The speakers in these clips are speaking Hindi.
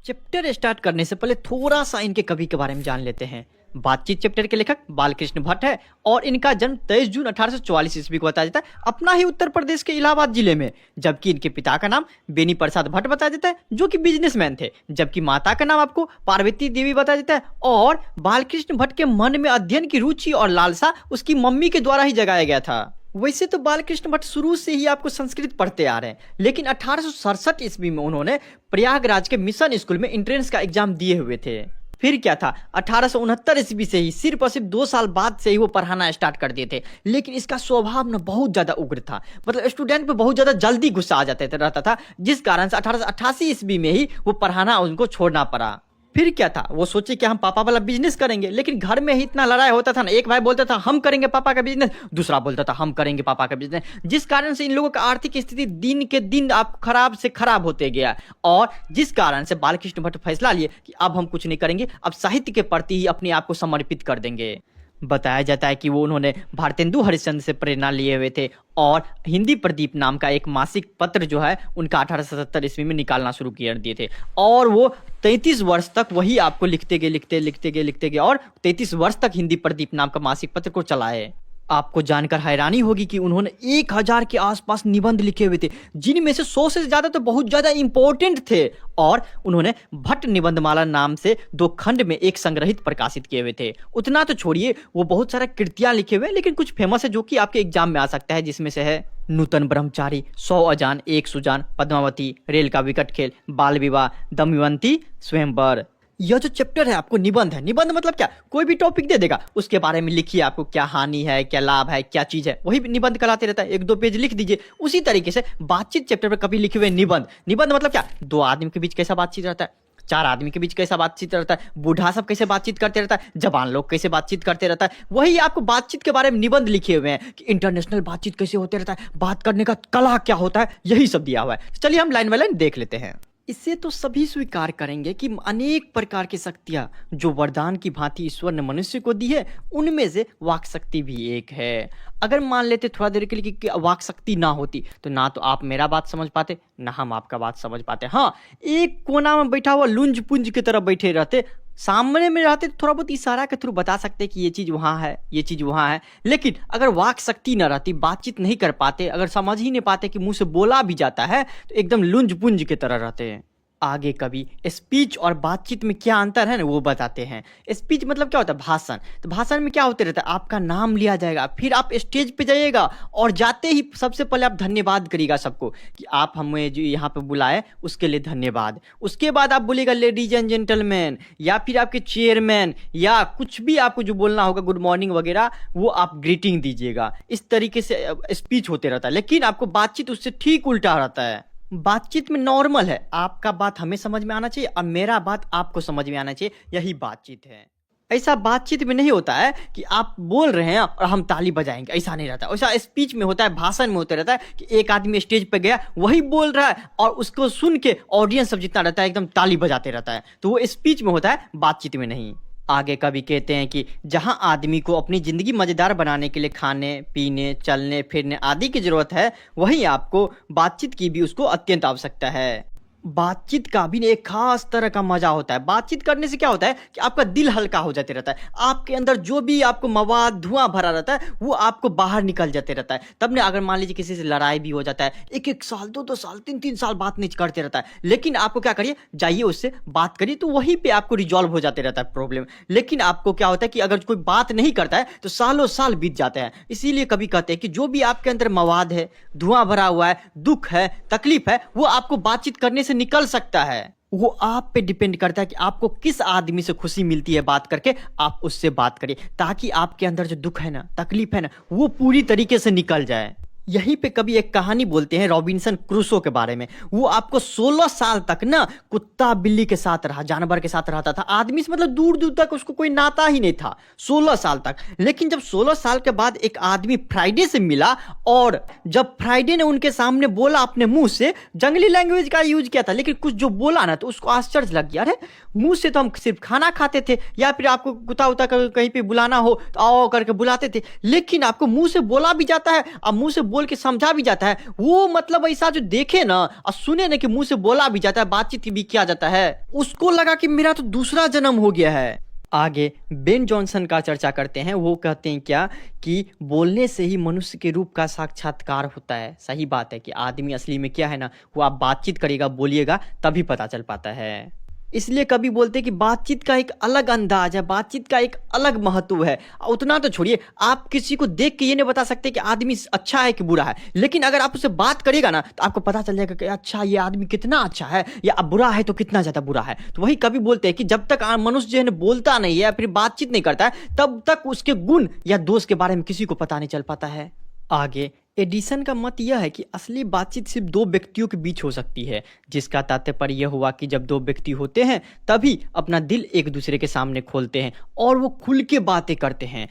चैप्टर स्टार्ट करने से पहले थोड़ा सा इनके कवि के बारे में जान लेते हैं। बातचीत चैप्टर के लेखक बालकृष्ण भट्ट है और इनका जन्म 23 जून 1844 ईस्वी को बताया जाता है, अपना ही उत्तर प्रदेश के इलाहाबाद जिले में। जबकि इनके पिता का नाम बेनी प्रसाद भट्ट बताया जाता है, जो कि बिजनेसमैन थे। जबकि माता का नाम आपको पार्वती देवी बताया जाता है। और बालकृष्ण भट्ट के मन में अध्ययन की रुचि और लालसा उसकी मम्मी के द्वारा ही जगाया गया था। वैसे तो बालकृष्ण भट्ट शुरू से ही आपको संस्कृत पढ़ते आ रहे हैं, लेकिन 1867 ईस्वी में उन्होंने प्रयागराज के मिशन स्कूल में एंट्रेंस का एग्जाम दिए हुए थे। फिर क्या था, 1869 ईस्वी से ही सिर्फ और सिर्फ 2 साल बाद से ही वो पढ़ाना स्टार्ट कर दिए थे। लेकिन इसका स्वभाव ना बहुत ज्यादा उग्र था, मतलब स्टूडेंट पे बहुत ज्यादा जल्दी गुस्सा आ जाते रहता था, जिस कारण से 1888 ईस्वी में ही वो पढ़ाना उनको छोड़ना पड़ा। फिर क्या था, वो सोचे कि हम पापा वाला बिजनेस करेंगे, लेकिन घर में ही इतना लड़ाई होता था ना। एक भाई बोलता था हम करेंगे पापा का बिजनेस, दूसरा बोलता था हम करेंगे पापा का बिजनेस, जिस कारण से इन लोगों का आर्थिक स्थिति दिन के दिन आप खराब से खराब होते गया। और जिस कारण से बालकृष्ण भट्ट फैसला लिए कि अब हम कुछ नहीं करेंगे, अब साहित्य के प्रति ही अपने आप को समर्पित कर देंगे। बताया जाता है कि वो उन्होंने भारतेंदु हरिश्चंद्र से प्रेरणा लिए हुए थे और हिंदी प्रदीप नाम का एक मासिक पत्र जो है उनका 1877 ईस्वी में निकालना शुरू कर दिए थे। और वो 33 वर्ष तक वही आपको लिखते गए और 33 वर्ष तक हिंदी प्रदीप नाम का मासिक पत्र को चलाए। आपको जानकर हैरानी होगी कि उन्होंने 1000 के आसपास निबंध लिखे हुए थे, जिनमें से 100 से ज्यादा तो बहुत ज्यादा इंपॉर्टेंट थे। और उन्होंने भट्ट निबंधमाला नाम से 2 खंड में एक संग्रहित प्रकाशित किए हुए थे। उतना तो छोड़िए, वो बहुत सारा कृतियां लिखे हुए, लेकिन कुछ फेमस है जो कि आपके एग्जाम में आ सकता है, जिसमें से है नूतन ब्रह्मचारी, 100 अजान, 1 सुजान, पद्मावती, रेल का विकट खेल, बाल विवाह, दमयंती, स्वयंवर। यह जो चैप्टर है आपको निबंध है। निबंध मतलब क्या, कोई भी टॉपिक दे देगा, उसके बारे में लिखिए, आपको क्या हानि है, क्या लाभ है, क्या चीज है, वही निबंध कहलाते रहता है। 1-2 पेज लिख दीजिए। उसी तरीके से बातचीत चैप्टर पर कभी लिखे हुए निबंध। निबंध मतलब क्या, 2 आदमी के बीच कैसा बातचीत रहता है, 4 आदमी के बीच कैसा बातचीत रहता है, बूढ़ा सब कैसे बातचीत करते रहता है, जवान लोग कैसे बातचीत करते रहता है, वही आपको बातचीत के बारे में निबंध लिखे हुए हैं कि इंटरनेशनल बातचीत कैसे होते रहता है, बात करने का कला क्या होता है, यही सब दिया हुआ है। चलिए हम लाइन बाय लाइन देख लेते हैं। इससे तो सभी स्वीकार करेंगे कि अनेक प्रकार की शक्तियां जो वरदान की भांति ईश्वर ने मनुष्य को दी है, उनमें से वाक शक्ति भी एक है। अगर मान लेते थोड़ा देर के लिए कि वाक शक्ति ना होती, तो ना तो आप मेरा बात समझ पाते, ना हम आपका बात समझ पाते। हाँ, एक कोना में बैठा हुआ लुंज पुंज की तरह बैठे रहते, सामने में रहते थोड़ा बहुत इशारा के थ्रू बता सकते कि ये चीज वहां है, ये चीज वहां है। लेकिन अगर वाक शक्ति न रहती, बातचीत नहीं कर पाते, अगर समझ ही नहीं पाते कि मुंह से बोला भी जाता है, तो एकदम लुंज पुंज की तरह रहते हैं। आगे कभी स्पीच और बातचीत में क्या अंतर है ना, वो बताते हैं। स्पीच मतलब क्या होता है, भाषण। तो भाषण में क्या होते रहता है, आपका नाम लिया जाएगा, फिर आप स्टेज पे जाइएगा और जाते ही सबसे पहले आप धन्यवाद करिएगा सबको कि आप हमें जो यहाँ पे बुलाए उसके लिए धन्यवाद। उसके बाद आप बोलिएगा लेडीज एंड जेंटलमैन, या फिर आपके चेयरमैन, या कुछ भी आपको जो बोलना होगा, गुड मॉर्निंग वगैरह, वो आप ग्रीटिंग दीजिएगा। इस तरीके से स्पीच होते रहता है। लेकिन आपको बातचीत उससे ठीक उल्टा रहता है। बातचीत में नॉर्मल है, आपका बात हमें समझ में आना चाहिए और मेरा बात आपको समझ में आना चाहिए, यही बातचीत है। ऐसा बातचीत में नहीं होता है कि आप बोल रहे हैं और हम ताली बजाएंगे, ऐसा नहीं रहता। ऐसा स्पीच में होता है, भाषण में होता रहता है कि एक आदमी स्टेज पे गया, वही बोल रहा है और उसको सुन के ऑडियंस सब जितना रहता है एकदम ताली बजाते रहता है। तो वो स्पीच में होता है, बातचीत में नहीं। आगे कभी कहते हैं कि जहां आदमी को अपनी जिंदगी मजेदार बनाने के लिए खाने पीने चलने फिरने आदि की जरूरत है, वहीं आपको बातचीत की भी उसको अत्यंत आवश्यकता है। बातचीत का भी एक खास तरह का मजा होता है। बातचीत करने से क्या होता है कि आपका दिल हल्का हो जाते रहता है, आपके अंदर जो भी आपको मवाद धुआं भरा रहता है वो आपको बाहर निकल जाते रहता है। तब ने अगर मान लीजिए किसी से लड़ाई भी हो जाता है, 1-1 साल 2-2 साल 3-3 साल बात नहीं करते रहता है, लेकिन आपको क्या करिए, जाइए उससे बात करिए, तो वहीं पे आपको रिजॉल्व हो जाते रहता है प्रॉब्लम। लेकिन आपको क्या होता है कि अगर कोई बात नहीं करता है तो सालों साल बीत जाते हैं। इसीलिए कभी कहते हैं कि जो भी आपके अंदर मवाद है, धुआं भरा हुआ है, दुख है, तकलीफ है, वो आपको बातचीत करने से निकल सकता है। वो आप पे डिपेंड करता है कि आपको किस आदमी से खुशी मिलती है बात करके, आप उससे बात करिए ताकि आपके अंदर जो दुख है ना, तकलीफ है ना, वो पूरी तरीके से निकल जाए। यहीं पे कभी एक कहानी बोलते हैं रॉबिन्सन क्रूसो के बारे में। वो आपको 16 साल तक ना कुत्ता बिल्ली के साथ रहा, जानवर के साथ रहता था, आदमी से मतलब दूर दूर तक उसको कोई नाता ही नहीं था 16 साल तक। लेकिन जब 16 साल के बाद एक आदमी फ्राइडे से मिला और जब फ्राइडे ने उनके सामने बोला, अपने मुंह से जंगली लैंग्वेज का यूज किया था, लेकिन कुछ जो बोला ना तो उसको आश्चर्य लग गया। अरे मुंह से तो हम सिर्फ खाना खाते थे या फिर आपको कुत्ता उता कहीं पे बुलाना हो तो आओ करके बुलाते थे, लेकिन आपको मुंह से बोला भी जाता है, अब मुंह से बोल के समझा भी जाता है, वो मतलब ऐसा जो देखे ना और सुने ना कि मुंह से बोला भी जाता है, बातचीत भी किया जाता है, उसको लगा कि मेरा तो दूसरा जन्म हो गया है। आगे बेन जॉनसन का चर्चा करते हैं। वो कहते हैं क्या कि बोलने से ही मनुष्य के रूप का साक्षात्कार होता है। सही बात है कि आदमी असली में क्या है ना, वो आप बातचीत करेगा, बोलिएगा, तभी पता चल पाता है। इसलिए कभी बोलते हैं कि बातचीत का एक अलग अंदाज है, बातचीत का एक अलग महत्व है। उतना तो छोड़िए, आप किसी को देख के ये नहीं बता सकते कि आदमी अच्छा है कि बुरा है, लेकिन अगर आप उससे बात करिएगा ना तो आपको पता चल जाएगा कि अच्छा ये आदमी कितना अच्छा है, या बुरा है तो कितना ज्यादा बुरा है। तो वही कभी बोलते हैं कि जब तक मनुष्य जो है बोलता नहीं है या फिर बातचीत नहीं करता है, तब तक उसके गुण या दोष के बारे में किसी को पता नहीं चल पाता है। आगे एडिसन का मत यह है कि असली बातचीत सिर्फ दो व्यक्तियों के बीच हो सकती है, जिसका तात्पर्य यह हुआ कि जब दो व्यक्ति होते हैं तभी अपना दिल एक दूसरे के सामने खोलते हैं और वो खुल के बातें करते हैं।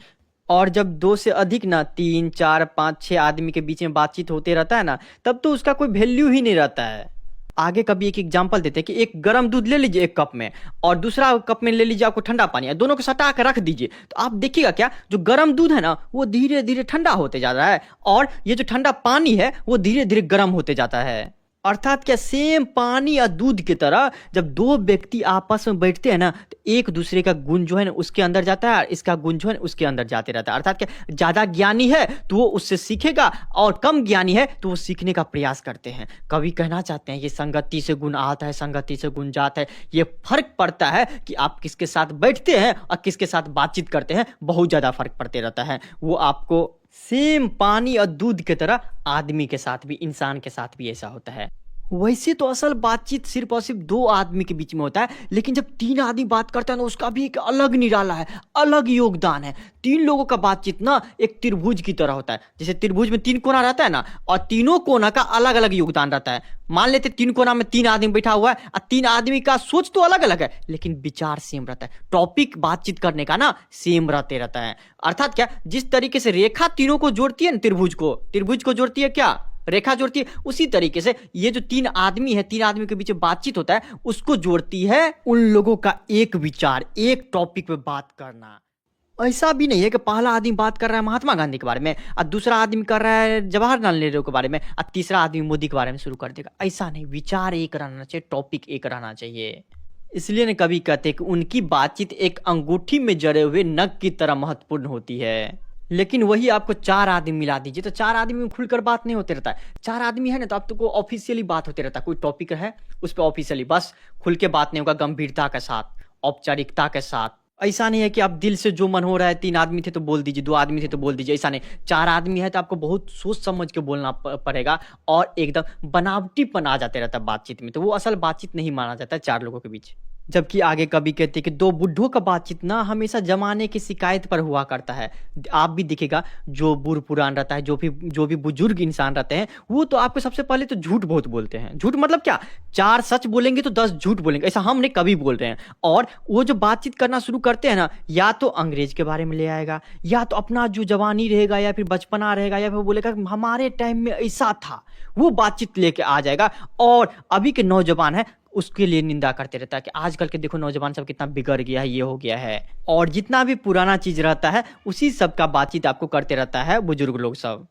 और जब दो से अधिक ना 3, 4, 5, 6 आदमी के बीच में बातचीत होते रहता है ना, तब तो उसका कोई वैल्यू ही नहीं रहता है। आगे कभी एक एग्जांपल देते हैं कि एक गर्म दूध ले लीजिए एक कप में, और दूसरा कप में ले लीजिए आपको ठंडा पानी, दोनों को सटा कर रख दीजिए, तो आप देखिएगा क्या, जो गर्म दूध है ना वो धीरे धीरे ठंडा होते जा रहा है, और ये जो ठंडा पानी है वो धीरे धीरे गर्म होते जाता है। अर्थात क्या, सेम पानी या दूध की तरह जब दो व्यक्ति आपस में बैठते हैं ना, तो एक दूसरे का गुण जो है ना उसके अंदर जाता है और इसका गुण जो है ना उसके अंदर जाते रहता है। अर्थात क्या, ज्यादा ज्ञानी है तो वो उससे सीखेगा, और कम ज्ञानी है तो वो सीखने का प्रयास करते हैं। कवि कहना चाहते हैं ये संगति से गुण आता है, संगति से गुण जाता है। ये फर्क पड़ता है कि आप किसके साथ बैठते हैं और किसके साथ बातचीत करते हैं, बहुत ज्यादा फर्क पड़ते रहता है। वो आपको सेम पानी और दूध की तरह आदमी के साथ भी, इंसान के साथ भी ऐसा होता है। वैसे तो असल बातचीत सिर्फ और सिर्फ दो आदमी के बीच में होता है, लेकिन जब 3 आदमी बात करता है ना, उसका भी एक अलग निराला है, अलग योगदान है। 3 लोगों का बातचीत ना एक त्रिभुज की तरह होता है। जैसे त्रिभुज में 3 कोना रहता है ना, और तीनों कोना का अलग अलग योगदान रहता है। मान लेते 3 कोना में 3 आदमी बैठा हुआ है, और 3 आदमी का सोच तो अलग अलग है, लेकिन विचार सेम रहता है। टॉपिक बातचीत करने का ना सेम रहता है। अर्थात क्या, जिस तरीके से रेखा तीनों को जोड़ती है ना, त्रिभुज को जोड़ती है क्या, रेखा जोड़ती है, उसी तरीके से ये जो 3 आदमी है, 3 आदमी के बीच बातचीत होता है, उसको जोड़ती है उन लोगों का एक विचार, एक टॉपिक पे बात करना। ऐसा भी नहीं है कि पहला आदमी बात कर रहा है महात्मा गांधी के बारे में, और दूसरा आदमी कर रहा है जवाहरलाल नेहरू के बारे में, और तीसरा आदमी मोदी के बारे में शुरू कर देगा। ऐसा नहीं, विचार एक रहना चाहिए, टॉपिक एक रहना चाहिए। इसलिए ने कभी कहते कि उनकी बातचीत एक अंगूठी में जड़े हुए नग की तरह महत्वपूर्ण होती है। लेकिन वही आपको 4 आदमी मिला दीजिए तो 4 आदमी में खुलकर बात नहीं होते रहता है। 4 आदमी है ना, तो आप तो ऑफिशियली बात होते रहता है। कोई टॉपिक है उस पर ऑफिशियली बस खुल के बात नहीं होगा, गंभीरता के साथ, औपचारिकता के साथ। ऐसा नहीं है कि आप दिल से जो मन हो रहा है, 3 आदमी थे तो बोल दीजिए, 2 आदमी थे तो बोल दीजिए, ऐसा नहीं। 4 आदमी है तो आपको बहुत सोच समझ के बोलना पड़ेगा, और एकदम बनावटीपन आ जाते रहता है बातचीत में, तो वो असल बातचीत नहीं माना जाता है 4 लोगों के बीच। जबकि आगे कभी कहते हैं कि 2 बुढ़ों का बातचीत ना हमेशा जमाने की शिकायत पर हुआ करता है। आप भी दिखेगा, जो बूढ़ पुरान रहता है, जो भी बुजुर्ग इंसान रहते हैं, वो तो आपको सबसे पहले तो झूठ बहुत बोलते हैं। झूठ मतलब क्या, 4 सच बोलेंगे तो 10 झूठ बोलेंगे, ऐसा हम नहीं कभी बोल रहे हैं। और वो जो बातचीत करना शुरू करते हैं ना, या तो अंग्रेज के बारे में ले आएगा, या तो अपना जो जवानी रहेगा, या फिर बचपना रहेगा, या फिर बोलेगा हमारे टाइम में ऐसा था, वो बातचीत लेके आ जाएगा। और अभी के नौजवान है उसके लिए निंदा करते रहता है कि आजकल के देखो नौजवान सब कितना बिगड़ गया है, ये हो गया है। और जितना भी पुराना चीज रहता है उसी सब का बातचीत आपको करते रहता है बुजुर्ग लोग सब।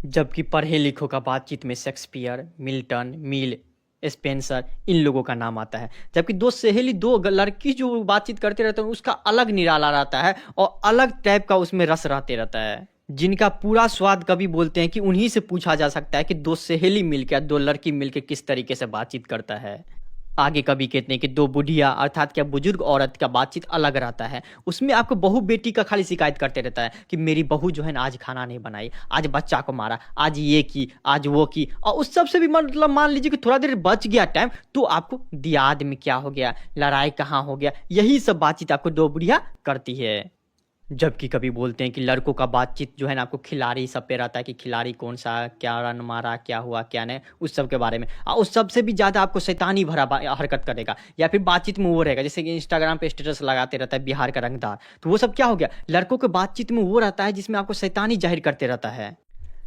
जबकि पढ़े लिखों का बातचीत में शेक्सपियर, मिल्टन, मिल, स्पेंसर, इन लोगों का नाम आता है। जबकि 2 सहेली, 2 लड़की जो बातचीत करते रहते हैं, उसका अलग निराला रहता है और अलग टाइप का उसमें रस रहते रहता है, जिनका पूरा स्वाद कभी बोलते हैं कि उन्हीं से पूछा जा सकता है कि 2 सहेली मिलकर, 2 लड़की मिलकर किस तरीके से बातचीत करता है। आगे कभी कहते हैं कि 2 बुढ़िया, अर्थात क्या बुजुर्ग औरत का बातचीत अलग रहता है। उसमें आपको बहू बेटी का खाली शिकायत करते रहता है कि मेरी बहू जो है ना आज खाना नहीं बनाई, आज बच्चा को मारा, आज ये की, आज वो की। और उस सब से भी मतलब मान लीजिए कि थोड़ा देर बच गया टाइम, तो आपको दियाद में क्या हो गया, लड़ाई कहाँ हो गया, यही सब बातचीत आपको 2 बुढ़िया करती है। जबकि कभी बोलते हैं कि लड़कों का बातचीत जो है ना आपको खिलाड़ी सब पे रहता है कि खिलाड़ी कौन सा, क्या रन मारा, क्या हुआ क्या नहीं, उस सब के बारे में। और उस सब से भी ज़्यादा आपको शैतानी भरा हरकत करेगा, या फिर बातचीत में वो रहेगा, जैसे कि इंस्टाग्राम पे स्टेटस लगाते रहता है बिहार का रंगदार, तो वो सब क्या हो गया, लड़कों के बातचीत में वो रहता है जिसमें आपको शैतानी जाहिर करते रहता है।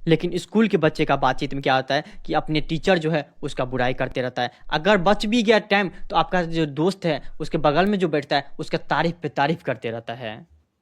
लेकिन स्कूल के बच्चे का बातचीत में क्या होता है कि अपने टीचर जो है उसका बुराई करते रहता है। अगर बच भी गया टाइम तो आपका जो दोस्त है उसके बगल में जो बैठता है उसका तारीफ पे तारीफ करते रहता है।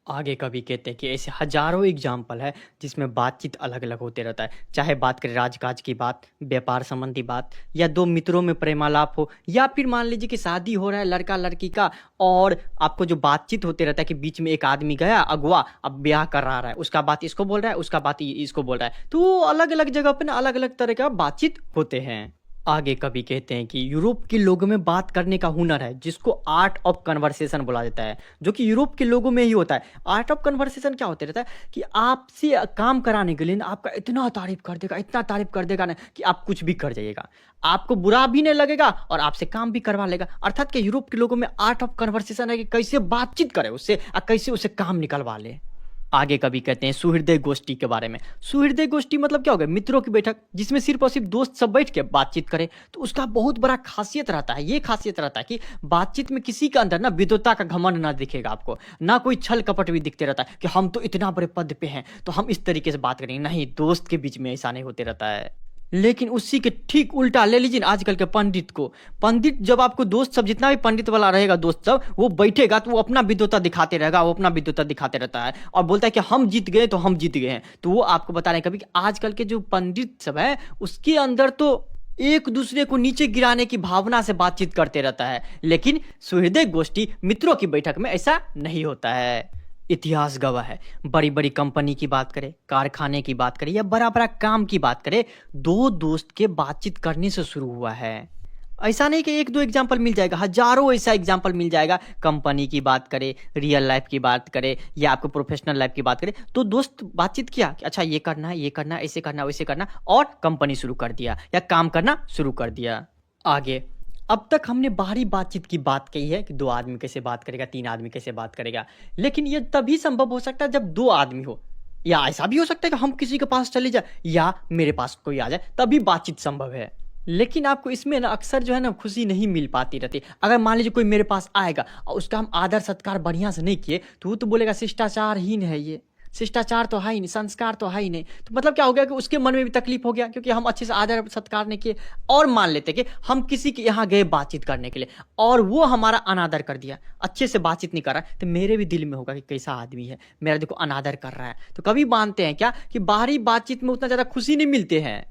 आगे कवि कहते हैं कि ऐसे हजारों एग्जाम्पल है जिसमें बातचीत अलग अलग होते रहता है, चाहे बात करें राजकाज की बात, व्यापार संबंधी बात, या दो मित्रों में प्रेमालाप हो, या फिर मान लीजिए कि शादी हो रहा है लड़का लड़की का, और आपको जो बातचीत होते रहता है कि बीच में एक आदमी गया अगुआ, अब ब्याह करा रहा है, उसका बात इसको बोल रहा है, उसका बात इसको बोल रहा है, तो अलग अलग जगह पे ना अलग अलग तरह का बातचीत होते हैं। आगे कवि कहते हैं कि यूरोप के लोगों में बात करने का हुनर है जिसको आर्ट ऑफ कन्वर्सेशन बोला जाता है, जो कि यूरोप के लोगों में ही होता है। आर्ट ऑफ कन्वर्सेशन क्या होता रहता है कि आपसे काम कराने के लिए ना आपका इतना तारीफ कर देगा, इतना तारीफ कर देगा ना कि आप कुछ भी कर जाइएगा, आपको बुरा भी नहीं लगेगा और आपसे काम भी करवा लेगा। अर्थात कि यूरोप के लोगों में आर्ट ऑफ कन्वर्सेशन है कि कैसे बातचीत करे उससे और कैसे उसे काम निकलवा ले। आगे कभी कहते हैं सुहृदय गोष्ठी के बारे में। सुहृदय गोष्ठी मतलब क्या हो गया, मित्रों की बैठक जिसमें सिर्फ और सिर्फ दोस्त सब बैठ के बातचीत करें। तो उसका बहुत बड़ा खासियत रहता है, ये खासियत रहता है कि बातचीत में किसी के अंदर ना विद्वता का घमंड ना दिखेगा आपको, ना कोई छल कपट भी दिखते रहता है कि हम तो इतना बड़े पद पे हैं तो हम इस तरीके से बात करेंगे। नहीं, दोस्त के बीच में ऐसा नहीं होते रहता है। लेकिन उसी के ठीक उल्टा ले लीजिए आजकल के पंडित को। पंडित जब आपको दोस्त सब जितना भी पंडित वाला रहेगा दोस्त सब, वो बैठेगा तो वो अपना विद्वता दिखाते रहेगा, वो अपना विद्वता दिखाते रहता है और बोलता है कि हम जीत गए तो हम जीत गए हैं। तो वो आपको बता रहे हैं कभी कि आजकल के जो पंडित सब है उसके अंदर तो एक दूसरे को नीचे गिराने की भावना से बातचीत करते रहता है। लेकिन सुहृदय गोष्ठी मित्रों की बैठक में ऐसा नहीं होता है। इतिहास गवाह है, बड़ी बड़ी कंपनी की बात करें, कारखाने की बात करें या बड़ा बड़ा काम की बात करें, दो दोस्त के बातचीत करने से शुरू हुआ है। ऐसा नहीं कि एक दो एग्जाम्पल मिल जाएगा, हजारों ऐसा एग्जाम्पल मिल जाएगा। कंपनी की बात करें, रियल लाइफ की बात करें या आपको प्रोफेशनल लाइफ की बात करें, तो दोस्त बातचीत किया कि अच्छा ये करना है, ये करना है, ऐसे करना है, वैसे करना, और कंपनी शुरू कर दिया या काम करना शुरू कर दिया। आगे अब तक हमने बाहरी बातचीत की बात कही है कि दो आदमी कैसे बात करेगा, तीन आदमी कैसे बात करेगा, लेकिन ये तभी संभव हो सकता है जब दो आदमी हो, या ऐसा भी हो सकता है कि हम किसी के पास चले जाए या मेरे पास कोई आ जाए, तभी बातचीत संभव है। लेकिन आपको इसमें ना अक्सर जो है ना खुशी नहीं मिल पाती रहती। अगर मान लीजिए कोई मेरे पास आएगा और उसका हम आदर सत्कार बढ़िया से नहीं किए तो वो तो बोलेगा शिष्टाचारहीन है, ये शिष्टाचार तो है ही नहीं, संस्कार तो है ही नहीं। तो मतलब क्या हो गया कि उसके मन में भी तकलीफ हो गया क्योंकि हम अच्छे से आदर सत्कार नहीं किए। और मान लेते कि हम किसी के यहाँ गए बातचीत करने के लिए और वो हमारा अनादर कर दिया, अच्छे से बातचीत नहीं कर रहा है, तो मेरे भी दिल में होगा कि कैसा आदमी है, मेरा देखो अनादर कर रहा है। तो कभी मानते हैं क्या कि बाहरी बातचीत में उतना ज़्यादा खुशी नहीं मिलते हैं।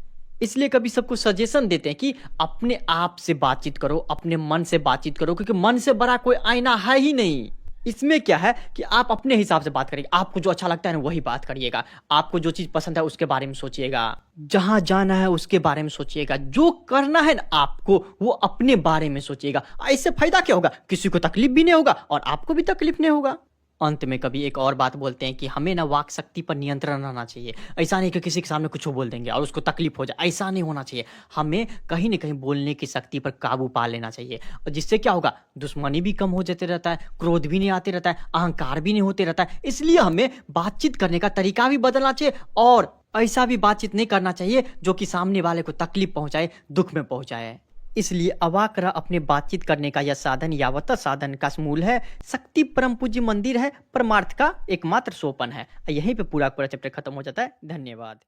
इसलिए कभी सबको सजेशन देते हैं कि अपने आप से बातचीत करो, अपने मन से बातचीत करो, क्योंकि मन से बड़ा कोई आईना है ही नहीं। इसमें क्या है कि आप अपने हिसाब से बात करिए, आपको जो अच्छा लगता है ना वही बात करिएगा, आपको जो चीज पसंद है उसके बारे में सोचिएगा, जहां जाना है उसके बारे में सोचिएगा, जो करना है ना आपको वो अपने बारे में सोचिएगा। ऐसे फायदा क्या होगा, किसी को तकलीफ भी नहीं होगा और आपको भी तकलीफ नहीं होगा। अंत में कभी एक और बात बोलते हैं कि हमें ना वाक शक्ति पर नियंत्रण रहना चाहिए। ऐसा नहीं कि किसी के सामने कुछ बोल देंगे और उसको तकलीफ हो जाए, ऐसा नहीं होना चाहिए। हमें कहीं ना कहीं बोलने की शक्ति पर काबू पा लेना चाहिए, और जिससे क्या होगा, दुश्मनी भी कम हो जाते रहता है, क्रोध भी नहीं आते रहता है, अहंकार भी नहीं होते रहता है। इसलिए हमें बातचीत करने का तरीका भी बदलना चाहिए और ऐसा भी बातचीत नहीं करना चाहिए जो कि सामने वाले को तकलीफ पहुंचाए, दुख में पहुंचाए। इसलिए अवाक अपने बातचीत करने का यह साधन यावत साधन का मूल है, शक्ति परम पूज्य मंदिर है, परमार्थ का एकमात्र सोपन है। यहीं पे पूरा चैप्टर खत्म हो जाता है। धन्यवाद।